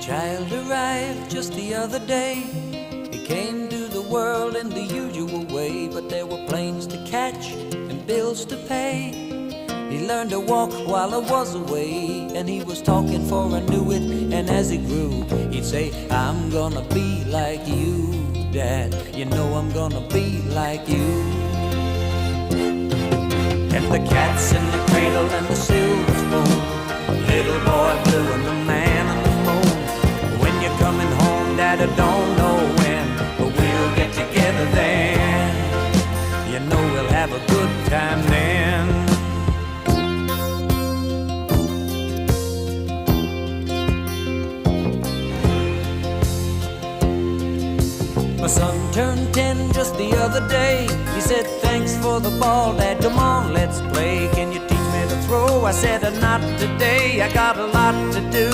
child arrived just the other day. He came to the world in the usual way, but there were planes to catch and bills to pay. He learned to walk while I was away, and he was talking for I knew it. And as he grew, he'd say, I'm gonna be like you, Dad. You know I'm gonna be like you. And the cat's in the cradle and the silver spoon, little boy blue and the man on the moon. When you're coming home, Dad, I don't know when, but we'll get together then. You know we'll have a good time then. My son turned 10 just the other day. He said, thanks for the ball, Dad, come on, let's play. Can you teach me to throw? I said, not today, I got a lot to do.